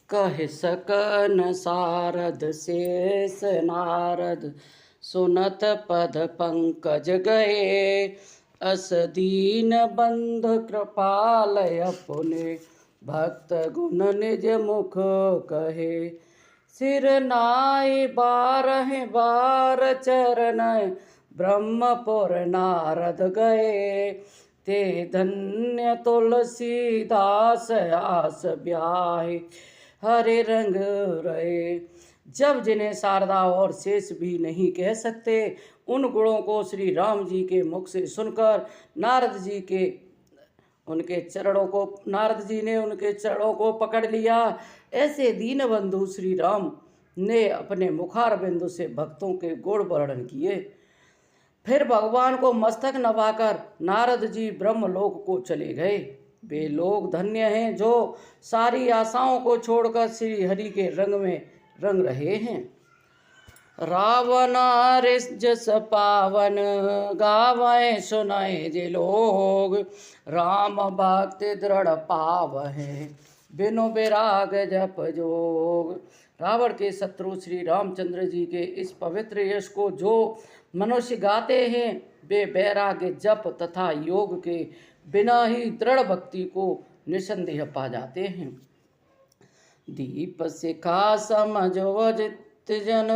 कह सकन सारद शेष नारद, सुनत पद पंकज गए। अस दीन बंध कृपालय पुने, भक्त गुण निज मुख कहे। सिर नाई बारह बार चरण, ब्रह्मपुर नारद गए। ते धन्य तुलसीदास आस ब्याहे, हरे रंग रहे। जब जिन्हें शारदा और शेष भी नहीं कह सकते, उन गुणों को श्री राम जी के मुख से सुनकर नारद जी ने उनके चरणों को पकड़ लिया। ऐसे दीनबंधु श्री राम ने अपने मुखार बिंदु से भक्तों के गुण वर्णन किए। फिर भगवान को मस्तक नवाकर नारद जी ब्रह्मलोक को चले गए। वे लोग धन्य हैं जो सारी आशाओं को छोड़कर श्री हरि के रंग में रंग रहे हैं। रावण जस पावन, गावें सुनाए जे लोग। राम भक्ति दृढ़ पावहे, बिनु विराग जप जोग। रावण के शत्रु श्री रामचंद्र जी के इस पवित्र यश को जो मनुष्य गाते हैं, वे वैराग्य जप तथा योग के बिना ही दृढ़ भक्ति को निसंदेह पा जाते हैं। दीप शिखा समझो जित जन,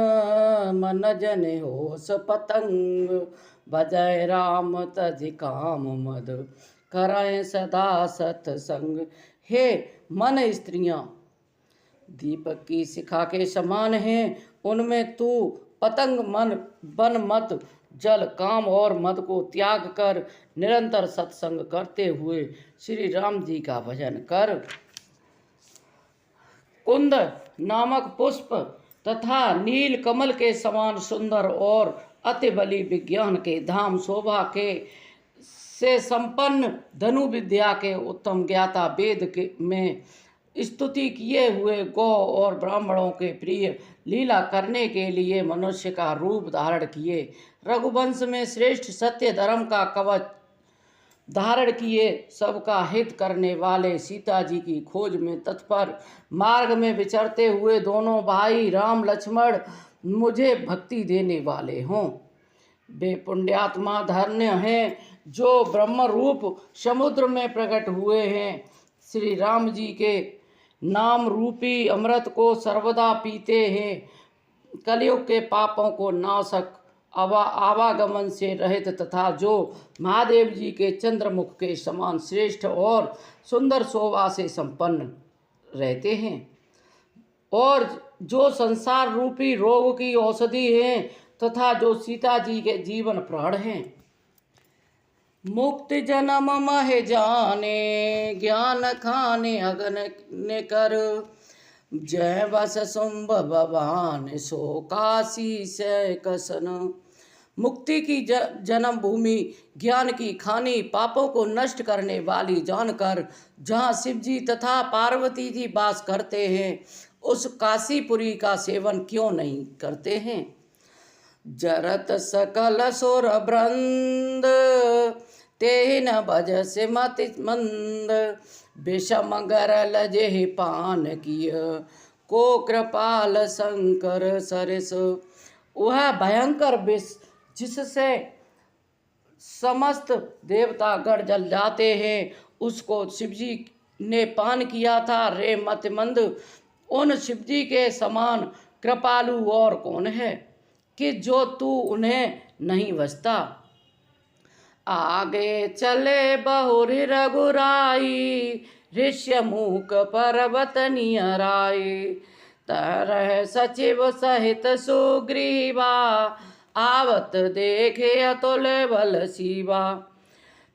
मन जन होश पतंग। भजय राम तज काम मद, कराएं सदा सत्संग। हे मन स्त्रियां दीपक की शिखा के समान हैं, उनमें तू पतंग मन बन मत। जल काम और मद को त्याग कर निरंतर सत्संग करते हुए श्री राम जी का भजन कर। कुंद नामक पुष्प तथा नील कमल के समान सुंदर और अति बली विज्ञान के धाम, शोभा के से संपन्न धनु विद्या के उत्तम ज्ञाता, वेद के में स्तुति किए हुए गौ और ब्राह्मणों के प्रिय, लीला करने के लिए मनुष्य का रूप धारण किए, रघुवंश में श्रेष्ठ सत्य धर्म का कवच धारण किए, सबका हित करने वाले, सीता जी की खोज में तत्पर, मार्ग में विचरते हुए दोनों भाई राम लक्ष्मण मुझे भक्ति देने वाले हों। वे पुण्यात्मा धन्य हैं जो ब्रह्म रूप समुद्र में प्रकट हुए हैं। श्री राम जी के नाम रूपी अमृत को सर्वदा पीते हैं। कलयुग के पापों को नाशक, आवागमन से रहित तथा जो महादेव जी के चंद्रमुख के समान श्रेष्ठ और सुंदर शोभा से संपन्न रहते हैं, और जो संसार रूपी रोग की औषधि हैं तथा जो सीता जी के जीवन प्राण हैं। मुक्ति जन्म मह जाने, ज्ञान खाने अगन ने कर। जय बस शुंभ भवान, सो काशी से कसन। मुक्ति की जन्म भूमि, ज्ञान की खानी, पापों को नष्ट करने वाली जानकर जहाँ शिव जी तथा पार्वती जी वास करते हैं, उस काशीपुरी का सेवन क्यों नहीं करते हैं। जरत सकल सुर वृंद, ते न भजस मति मंद। विषम गरल जेहि पान किय, को कृपाल शंकर सरस। वह भयंकर विष जिससे समस्त देवता गण जल जाते हैं, उसको शिवजी ने पान किया था। रे मतिमंद, उन शिवजी के समान कृपालु और कौन है कि जो तू उन्हें नहीं बचता। आगे चले बहुरी रघुराई, ऋष्य मूक पर्वत नियराई। तरह सचिव सहित सुग्रीवा, आवत देखे अतुल बल शिवा।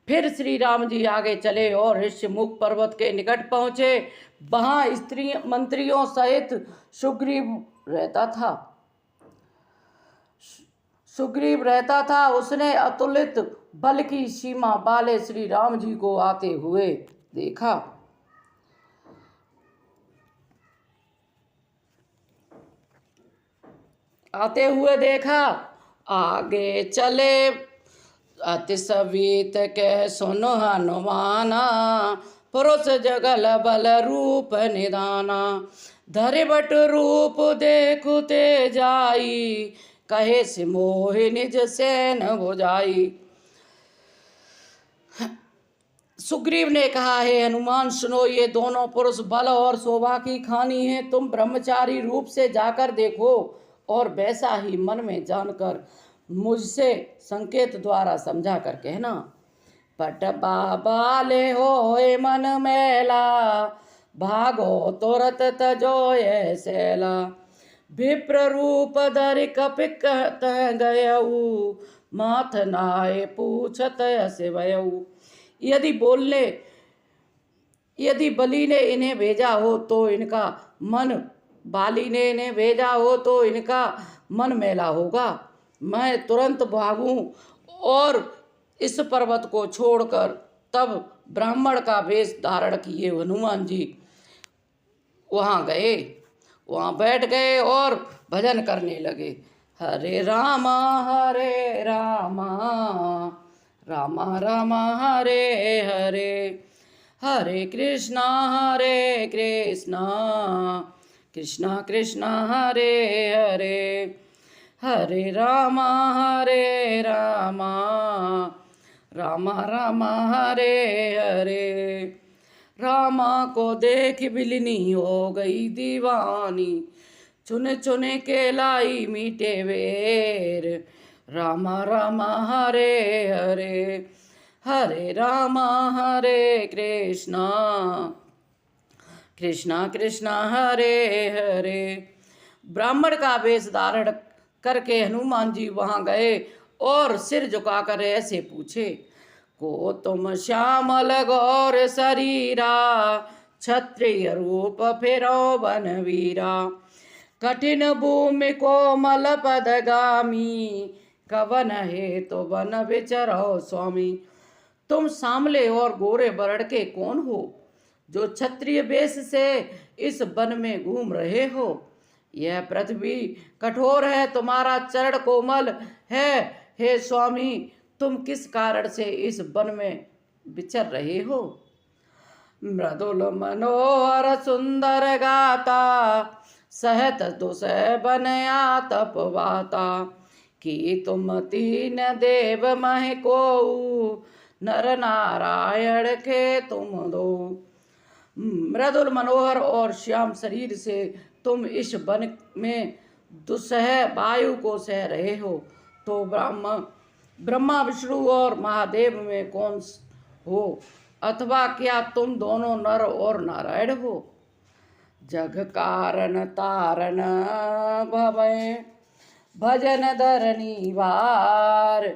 फिर श्री राम जी आगे चले और ऋष्यमुख पर्वत के निकट पहुँचे। वहाँ स्त्री मंत्रियों सहित सुग्रीव रहता था। उसने अतुलित बल की सीमा वाले श्री राम जी को आते हुए देखा। आगे चले अति सवीत के सुनो हनुमाना, पुरुष जगल बल रूप निदाना, धरिबट रूप देखुते जाई, कहे से मोहि निज सेन भुजाई। सुग्रीव ने कहा, हे हनुमान सुनो, ये दोनों पुरुष बल और शोभा की खानी है। तुम ब्रह्मचारी रूप से जाकर देखो और वैसा ही मन में जानकर मुझसे संकेत द्वारा समझा कर कहना। पट बाले होए मन मैला, भागो तुरत तजो ये सैला, विप्र रूप धरि कपिक गयऊ, माथ नाय पूछत असे भयऊ। यदि बलि ने इन्हें भेजा हो तो इनका मन, बाली ने इन्हें भेजा हो तो इनका मन मैला होगा। मैं तुरंत भागूं और इस पर्वत को छोड़कर तब ब्राह्मण का वेश धारण किए हनुमान जी वहाँ गए, वहाँ बैठ गए और भजन करने लगे। हरे रामा रामा रामा हरे हरे, हरे कृष्णा कृष्णा कृष्णा हरे हरे, हरे रामा रामा रामा हरे हरे। रामा को देख बिलनी हो गई दीवानी, चुने चुने के लाई मीठे वेर, रामा रामा हरे हरे, हरे रामा हरे कृष्णा कृष्णा कृष्णा हरे हरे। ब्राह्मण का वेश धारण करके हनुमान जी वहाँ गए और सिर झुकाकर ऐसे पूछे, को तुम श्यामल गौर शरीरा, क्षत्रिय रूप फिरो बनवीरा, कठिन भूमि कोमल पदगामी, कवन है तो वन विचरो स्वामी। तुम सांवले और गोरे वर्ण के कौन हो, जो क्षत्रिय वेश से इस वन में घूम रहे हो। यह पृथ्वी कठोर है, तुम्हारा चरण कोमल है। हे स्वामी, तुम किस कारण से इस वन में विचर रहे हो। मृदुल मनोहर सुंदर गाता, सहत दुसह बनया तपवाता, कि तुम तीन देव मह को, नर नारायण के तुम दो। मृदुल मनोहर और श्याम शरीर से तुम इस वन में दुस्सह वायु को सह रहे हो, तो ब्रह्मा विष्णु और महादेव में कौन हो, अथवा क्या तुम दोनों नर और नारायण हो। जग कारण तारण भवै, भजन धरनी वार,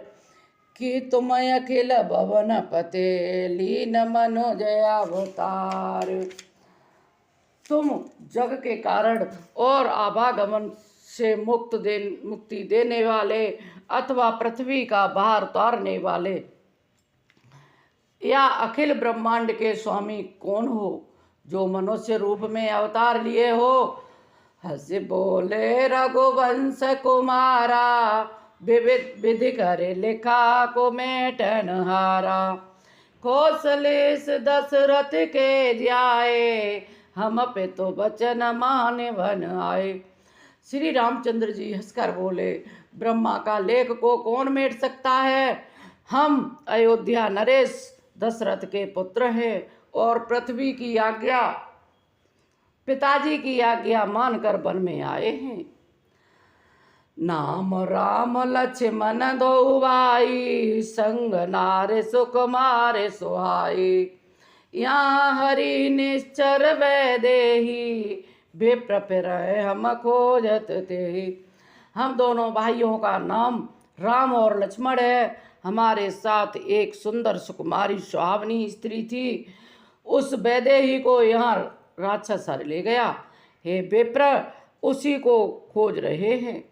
कि तुम अखिल भवन पते, लीन मनोजय अवतार। तुम जग के कारण और आवागमन से मुक्ति देने वाले, अथवा पृथ्वी का भार उतारने वाले, या अखिल ब्रह्मांड के स्वामी कौन हो, जो मनुष्य रूप में अवतार लिए हो। हंस बोले रघुवंश कुमारा, विविध विधि करे लिखा को मेटन हारा, कौशलेश दशरथ के जाए, हम पे तो वचन माने वन आए। श्री रामचंद्र जी हंसकर बोले, ब्रह्मा का लेख को कौन मेट सकता है। हम अयोध्या नरेश दशरथ के पुत्र हैं और पृथ्वी की आज्ञा, पिताजी की आज्ञा मानकर वन में आए हैं। नाम राम लक्ष्मण दो भाई, संग नारे सुकुमारे सुहाई, यहाँ हरि निश्चर वैदेही, विप्र फिरय हम खोजत तेहि। हम दोनों भाइयों का नाम राम और लक्ष्मण है। हमारे साथ एक सुंदर सुकुमारी सुहावनी स्त्री थी, उस वैदेही को यहाँ राक्षस हर ले गया। हे विप्र, उसी को खोज रहे हैं।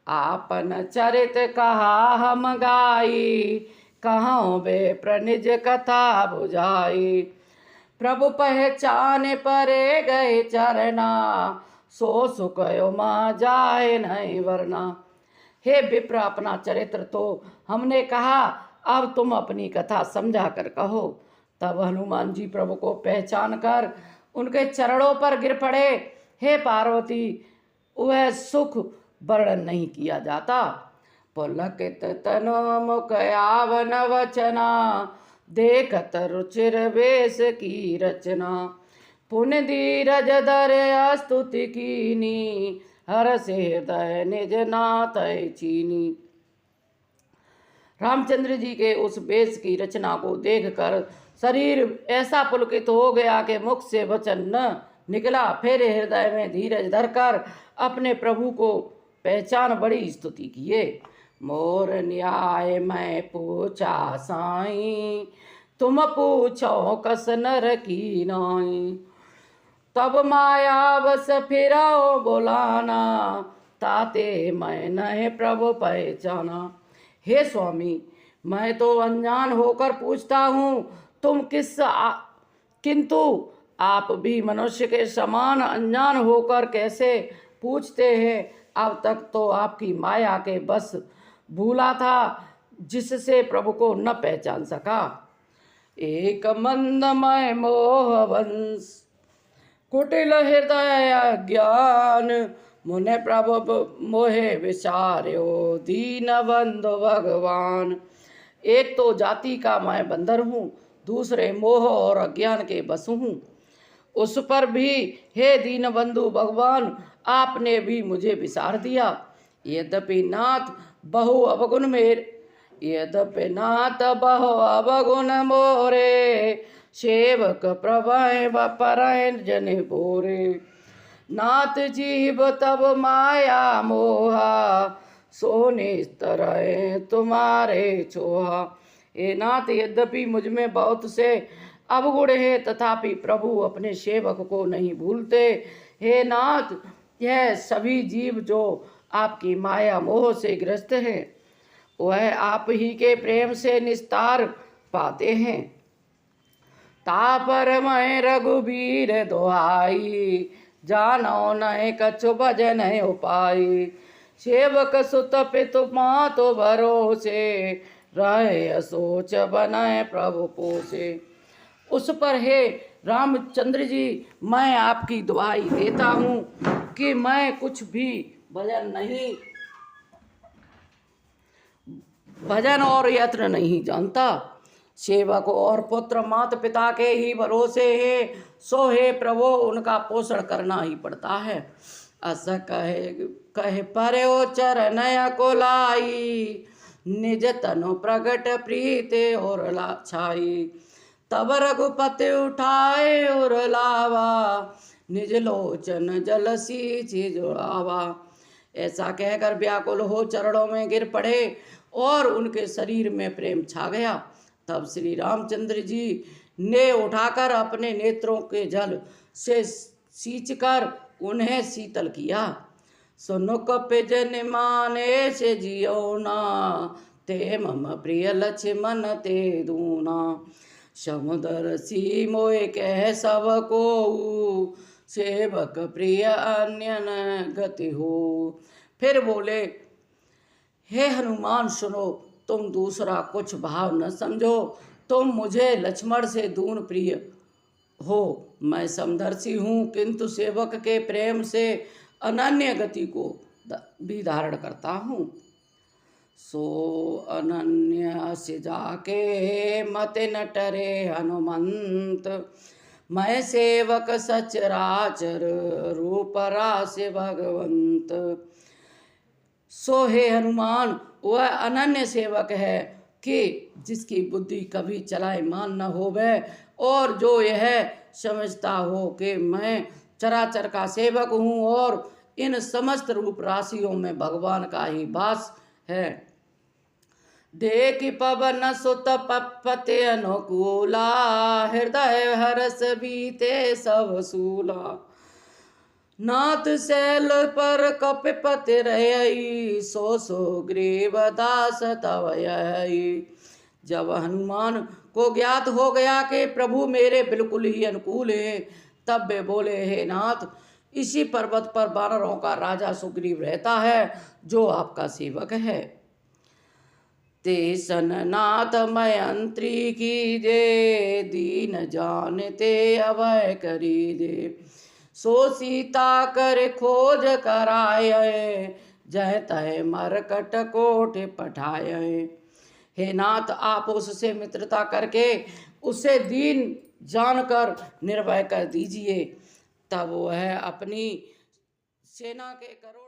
आपन चरित कहा हम गाई, कहाँ विप्र निज कथा बुझाई, प्रभु पहचाने परे गए चरना, सो सुकयो माँ जाए नहीं वरना। हे विप्र, अपना चरित्र तो हमने कहा, अब तुम अपनी कथा समझा कर कहो। तब हनुमान जी प्रभु को पहचान कर उनके चरणों पर गिर पड़े। हे पार्वती, वह सुख वर्णन नहीं किया जाता। पुलकित तनु मुख आवन वचना, देखत रुचिर वेश की रचना। पुन धीरज धर स्तुति कीनी, हर से हृदय निज नाथ चीनी। रामचंद्र जी के उस वेश की रचना को देखकर शरीर ऐसा पुलकित हो गया कि मुख से वचन न निकला। फिर हृदय में धीरज धरकर अपने प्रभु को पहचान बड़ी स्तुति किए। मोर न्याय मैं पूछा साईं, तुम पूछो कस नर की नाई। तब माया बस फिराओ बुलाना, ताते मैं नहे प्रभु पहचाना। हे स्वामी, मैं तो अनजान होकर पूछता हूँ, तुम किंतु आप भी मनुष्य के समान अनजान होकर कैसे पूछते हैं। अब तक तो आपकी माया के बस भूला था, जिससे प्रभु को न पहचान सका। एक मंदमय मोहवंश, कुटिल हृदय ज्ञान, मुने प्रभु मोहे विचार्यो, दीन बंधु भगवान। एक तो जाति का मैं बंदर हूँ, दूसरे मोह और अज्ञान के बस हूँ। उस पर भी हे दीन बंधु भगवान, आपने भी मुझे विसार दिया। यद्यपि नाथ बहु अवगुण मोरे, सेवक प्रभय परय जन बोरे। नाथ जीव तब माया मोहा, सोने तरह तुम्हारे चोहा। हे नाथ, यद्यपि मुझ में बहुत से अवगुण है, तथापि प्रभु अपने सेवक को नहीं भूलते। हे नाथ, यह सभी जीव जो आपकी माया मोह से ग्रस्त हैं, वह आप ही के प्रेम से निस्तार पाते हैं। तापर मैं रघुबीर दोहाई, जानो नय कछु भजन उपाय। सेवक सुत पितु मातु भरोसे, रहे सोच बनाए प्रभु पोसे। उस पर हे रामचंद्र जी, मैं आपकी दुआई देता हूँ कि मैं कुछ भी भजन और यत्न नहीं जानता। सेवक और पुत्र माता पिता के ही भरोसे है, सो हे प्रभु उनका पोषण करना ही पड़ता है। अस कहे पर्यो चरणय को लाई, निज तनु प्रगट प्रीते और छाई। तब रघुपति उठाए और लावा, निज लोचन जलसी जुड़ावा। ऐसा कहकर व्याकुल हो चरणों में गिर पड़े और उनके शरीर में प्रेम छा गया। तब श्री रामचंद्र जी ने उठाकर अपने नेत्रों के जल से सींचकर उन्हें शीतल किया। सुनो कपिजन माने से जियो ना, ते मम प्रिय लक्ष्मण ते दूना। समुदर सी मोए कह सब को, सेवक प्रिय अन्य न गति हो। फिर बोले, हे हनुमान सुनो, तुम दूसरा कुछ भाव न समझो। तुम मुझे लक्ष्मण से दून प्रिय हो। मैं समदर्शी हूँ, किंतु सेवक के प्रेम से अनन्य गति को भी धारण करता हूँ। सो अनन्य से जाके मत न टरे हनुमंत, मैं सेवक सचराचर रूप रासे भगवंत। सो हे हनुमान, वह अनन्य सेवक है कि जिसकी बुद्धि कभी चलायमान न होवे, और जो यह समझता हो कि मैं चराचर का सेवक हूँ और इन समस्त रूप राशियों में भगवान का ही वास है। देख पवन सुत पपते अनुकूला, हृदय हरस बीते सब सूला। नाथ शैल पर कपिपति रही, सो ग्रीव दास तव यही। जब हनुमान को ज्ञात हो गया कि प्रभु मेरे बिल्कुल ही अनुकूल है, तब वे बोले, हे नाथ, इसी पर्वत पर वानरों का राजा सुग्रीव रहता है, जो आपका सेवक है। तेसन नाथ मयंत्री की दे, दीन जानते अभय करी दे। सो सीता कर खोज कराए, जह तह मरकट कोट पठाए। हे नाथ, आप उससे मित्रता करके उसे दीन जानकर निर्भय कर दीजिए, तब वह अपनी सेना के करोड़